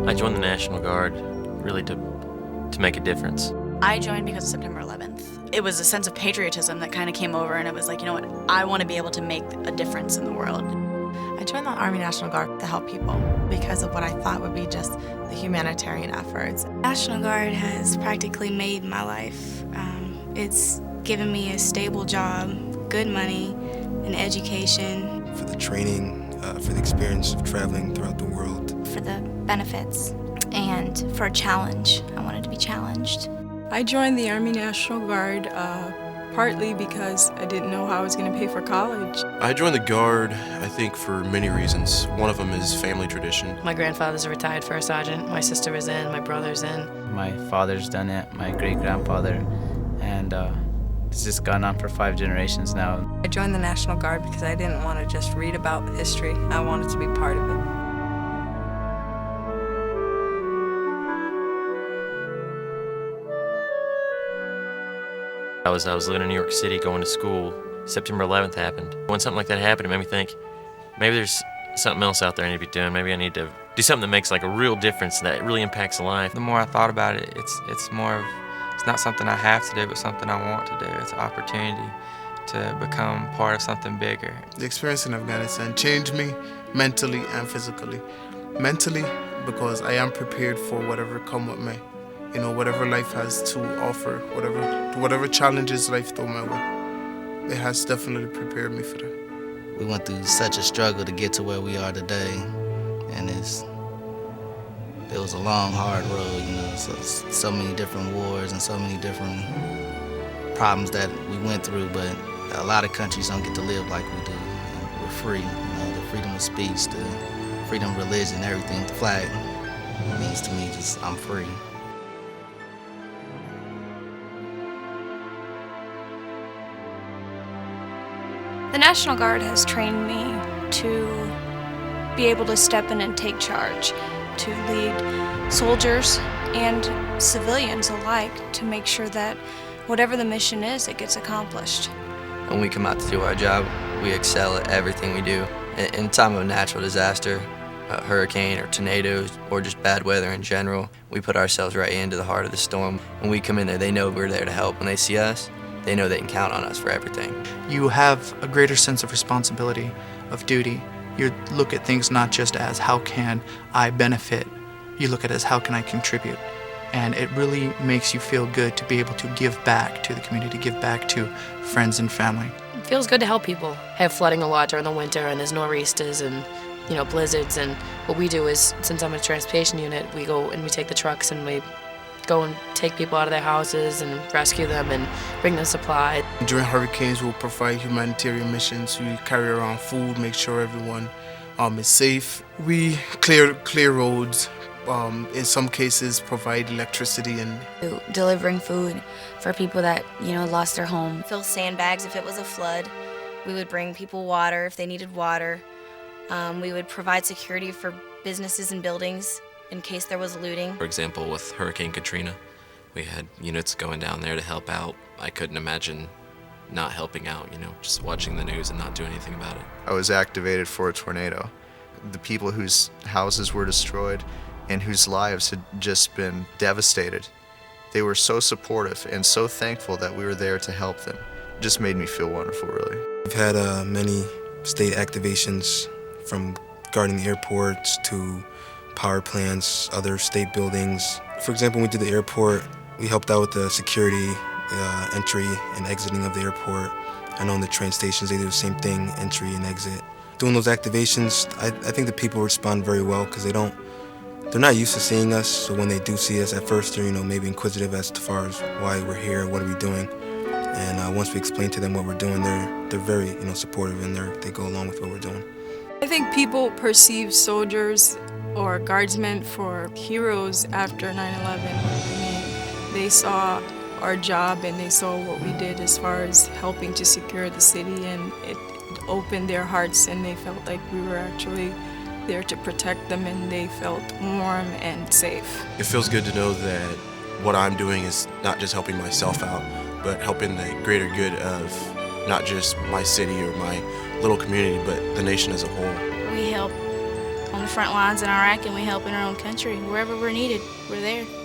I joined the National Guard really to make a difference. I joined because of September 11th. It was a sense of patriotism that kind of came over, and it was like, you know what, I want to be able to make a difference in the world. I joined the Army National Guard to help people because of what I thought would be just the humanitarian efforts. National Guard has practically made my life. It's given me a stable job, good money, an education. For the training, for the experience of traveling throughout the world. For the benefits and for a challenge. I wanted to be challenged. I joined the Army National Guard partly because I didn't know how I was going to pay for college. I joined the Guard, I think, for many reasons. One of them is family tradition. My grandfather's a retired first sergeant. My sister is in. My brother's in. My father's done it. My great-grandfather. And it's just gone on for 5 generations now. I joined the National Guard because I didn't want to just read about history. I wanted to be part of it. I was living in New York City going to school. September 11th happened. When something like that happened, it made me think, maybe there's something else out there I need to be doing. Maybe I need to do something that makes like a real difference, that really impacts a life. The more I thought about it, it's more of, it's not something I have to do, but something I want to do. It's an opportunity to become part of something bigger. The experience in Afghanistan changed me mentally and physically. Mentally, because I am prepared for whatever come with me. You know, whatever life has to offer, whatever challenges life throw my way, it has definitely prepared me for that. We went through such a struggle to get to where we are today, and it was a long, hard road, you know, so many different wars and so many different problems that we went through, but a lot of countries don't get to live like we do. We're free, you know, the freedom of speech, the freedom of religion, everything. The flag means to me just, I'm free. The National Guard has trained me to be able to step in and take charge, to lead soldiers and civilians alike to make sure that whatever the mission is, it gets accomplished. When we come out to do our job, we excel at everything we do. In time of natural disaster, a hurricane or tornadoes or just bad weather in general, we put ourselves right into the heart of the storm. When we come in there, they know we're there to help. When they see us, they know they can count on us for everything. You have a greater sense of responsibility, of duty. You look at things not just as how can I benefit, you look at it as how can I contribute. And it really makes you feel good to be able to give back to the community, to give back to friends and family. It feels good to help people. I have flooding a lot during the winter, and there's nor'easters and blizzards, and what we do is, since I'm in a transportation unit, we go and we take the trucks and we go and take people out of their houses and rescue them and bring them supplies. During hurricanes, we'll provide humanitarian missions. We carry around food, make sure everyone is safe. We clear roads. In some cases, provide electricity and Delivering food for people that lost their home. Fill sandbags if it was a flood. We would bring people water if they needed water. We would provide security for businesses and buildings in case there was looting. For example, with Hurricane Katrina, we had units going down there to help out. I couldn't imagine not helping out, just watching the news and not doing anything about it. I was activated for a tornado. The people whose houses were destroyed and whose lives had just been devastated, they were so supportive and so thankful that we were there to help them. It just made me feel wonderful, really. We've had many state activations, from guarding the airports to power plants, other state buildings. For example, when we did the airport, we helped out with the security, entry and exiting of the airport. I know in the train stations they do the same thing, entry and exit. Doing those activations, I think the people respond very well because they're not used to seeing us, so when they do see us, at first they're maybe inquisitive as far as why we're here, what are we doing. And once we explain to them what we're doing, they're very supportive, and they go along with what we're doing. I think people perceive soldiers or guardsmen for heroes after 9/11. They saw our job and they saw what we did as far as helping to secure the city, and it opened their hearts and they felt like we were actually there to protect them, and they felt warm and safe. It feels good to know that what I'm doing is not just helping myself out, but helping the greater good of not just my city or my little community, but the nation as a whole. We help on the front lines in Iraq, and we help in our own country. Wherever we're needed, we're there.